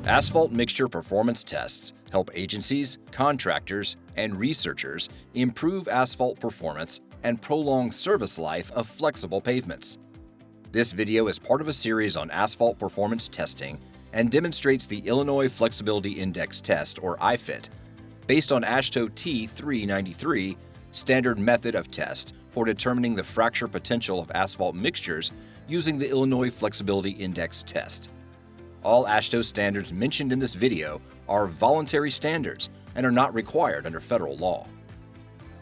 Asphalt mixture performance tests help agencies, contractors, and researchers improve asphalt performance and prolong service life of flexible pavements. This video is part of a series on asphalt performance testing and demonstrates the Illinois Flexibility Index Test, or IFIT, based on AASHTO T 393 standard method of test for determining the fracture potential of asphalt mixtures using the Illinois Flexibility Index Test. All AASHTO standards mentioned in this video are voluntary standards and are not required under federal law.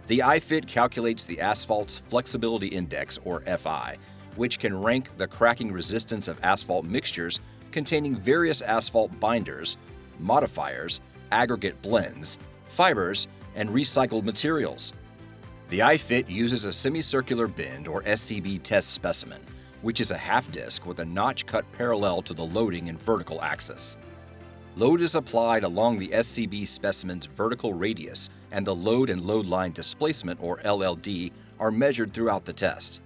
The IFIT calculates the asphalt's flexibility index, or FI, which can rank the cracking resistance of asphalt mixtures containing various asphalt binders, modifiers, aggregate blends, fibers, and recycled materials. The IFIT uses a semicircular bend, or SCB test specimen, which is a half disc with a notch cut parallel to the loading and vertical axis. Load is applied along the SCB specimen's vertical radius, and the load and load line displacement, or LLD, are measured throughout the test.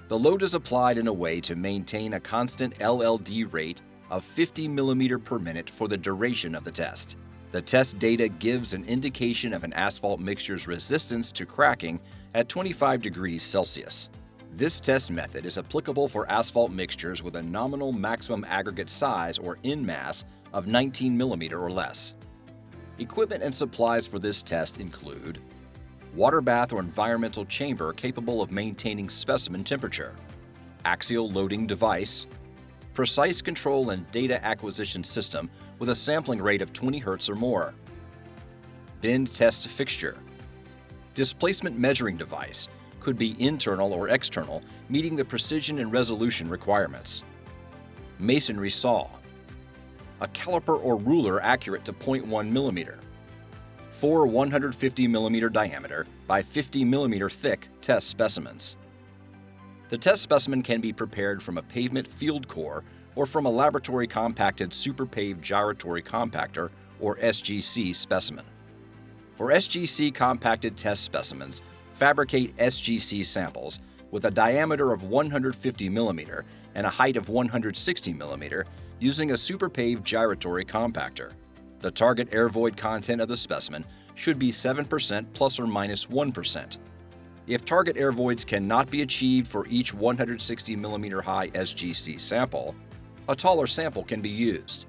The load is applied in a way to maintain a constant LLD rate of 50 mm per minute for the duration of the test. The test data gives an indication of an asphalt mixture's resistance to cracking at 25 degrees Celsius. This test method is applicable for asphalt mixtures with a nominal maximum aggregate size, or in mass, of 19 mm or less. Equipment and supplies for this test include water bath or environmental chamber capable of maintaining specimen temperature, axial loading device, precise control and data acquisition system with a sampling rate of 20 Hz or more, bend test fixture, displacement measuring device, could be internal or external, meeting the precision and resolution requirements, masonry saw, a caliper or ruler accurate to 0.1 mm, 4 150 mm diameter by 50 mm thick test specimens. The test specimen can be prepared from a pavement field core or from a laboratory compacted superpaved gyratory compactor, or SGC specimen. For SGC compacted test specimens, fabricate SGC samples with a diameter of 150 mm and a height of 160 mm using a superpaved gyratory compactor. The target air void content of the specimen should be 7% plus or minus 1%. If target air voids cannot be achieved for each 160 mm high SGC sample, a taller sample can be used.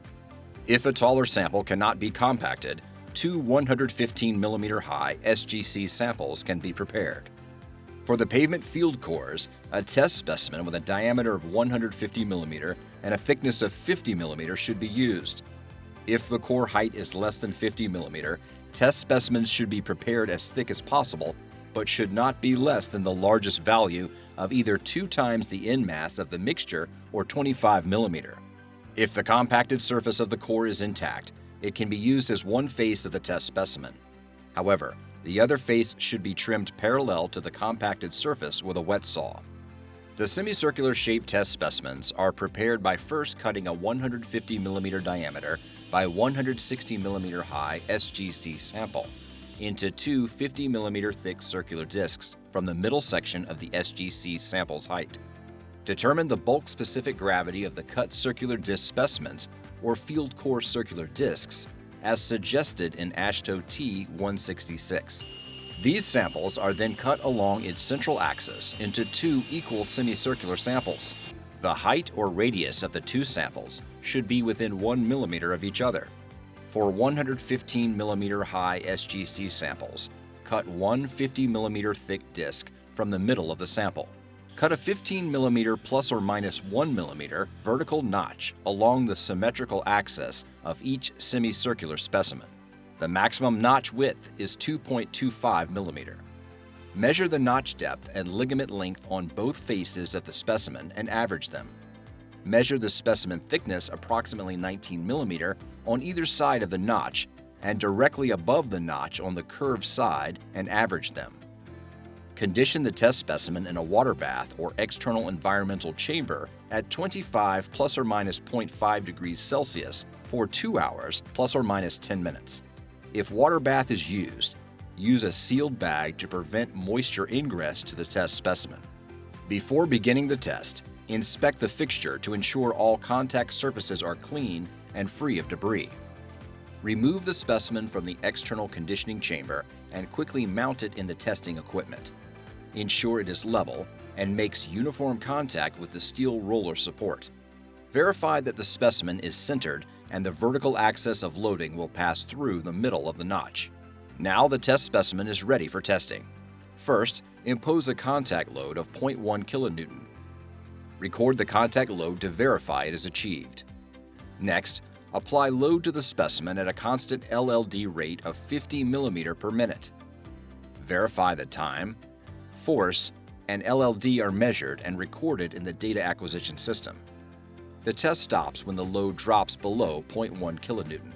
If a taller sample cannot be compacted, 2 115 mm high SGC samples can be prepared. For the pavement field cores, a test specimen with a diameter of 150 mm and a thickness of 50 mm should be used. If the core height is less than 50 mm, test specimens should be prepared as thick as possible, but should not be less than the largest value of either 2 times the end mass of the mixture or 25 mm. If the compacted surface of the core is intact, it can be used as one face of the test specimen. However, the other face should be trimmed parallel to the compacted surface with a wet saw. The semicircular shaped test specimens are prepared by first cutting a 150 mm diameter by 160 mm high SGC sample into 2 50 mm thick circular discs from the middle section of the SGC sample's height. Determine the bulk-specific gravity of the cut circular disc specimens, or field core circular discs, as suggested in AASHTO T 166. These samples are then cut along its central axis into 2 equal semicircular samples. The height or radius of the 2 samples should be within 1 mm of each other. For 115 mm high SGC samples, cut 1 50 mm thick disc from the middle of the sample. Cut a 15 mm plus or minus 1 mm vertical notch along the symmetrical axis of each semicircular specimen. The maximum notch width is 2.25 mm. Measure the notch depth and ligament length on both faces of the specimen and average them. Measure the specimen thickness approximately 19 mm on either side of the notch and directly above the notch on the curved side and average them. Condition the test specimen in a water bath or external environmental chamber at 25 plus or minus 0.5 degrees Celsius for 2 hours plus or minus 10 minutes. If water bath is used, use a sealed bag to prevent moisture ingress to the test specimen. Before beginning the test, inspect the fixture to ensure all contact surfaces are clean and free of debris. Remove the specimen from the external conditioning chamber and quickly mount it in the testing equipment. Ensure it is level and makes uniform contact with the steel roller support. Verify that the specimen is centered and the vertical axis of loading will pass through the middle of the notch. Now the test specimen is ready for testing. First, impose a contact load of 0.1 kilonewton. Record the contact load to verify it is achieved. Next, apply load to the specimen at a constant LLD rate of 50 mm per minute. Verify the time, force, and LLD are measured and recorded in the data acquisition system. The test stops when the load drops below 0.1 kilonewton.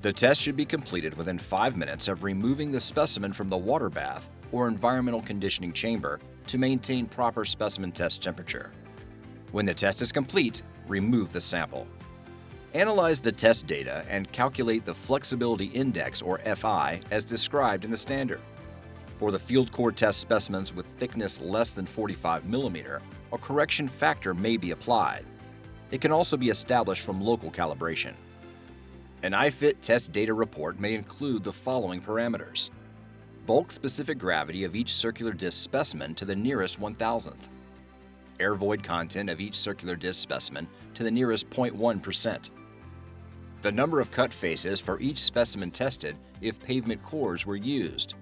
The test should be completed within 5 minutes of removing the specimen from the water bath or environmental conditioning chamber to maintain proper specimen test temperature. When the test is complete, remove the sample. Analyze the test data and calculate the flexibility index, or FI, as described in the standard. For the field core test specimens with thickness less than 45 mm, a correction factor may be applied. It can also be established from local calibration. An iFit test data report may include the following parameters: bulk specific gravity of each circular disc specimen to the nearest 1,000th, air void content of each circular disc specimen to the nearest 0.1%, the number of cut faces for each specimen tested if pavement cores were used,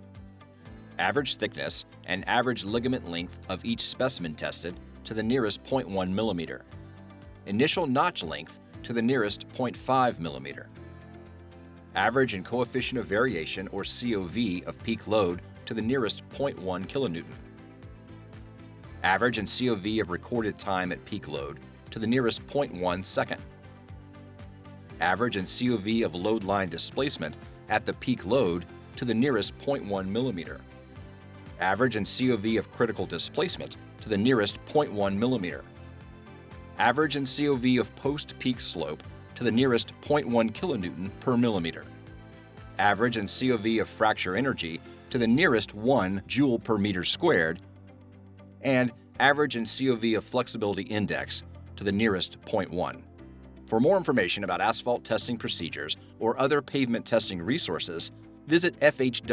average thickness and average ligament length of each specimen tested to the nearest 0.1 mm, initial notch length to the nearest 0.5 mm, average and coefficient of variation, or COV, of peak load to the nearest 0.1 kilonewton, average and COV of recorded time at peak load to the nearest 0.1 second, average and COV of load line displacement at the peak load to the nearest 0.1 mm, average and COV of critical displacement to the nearest 0.1 mm, average and COV of post-peak slope to the nearest 0.1 kilonewton per millimeter, average and COV of fracture energy to the nearest 1 joule per meter squared, and average and COV of flexibility index to the nearest 0.1. For more information about asphalt testing procedures or other pavement testing resources, visit fhwa.dot.gov.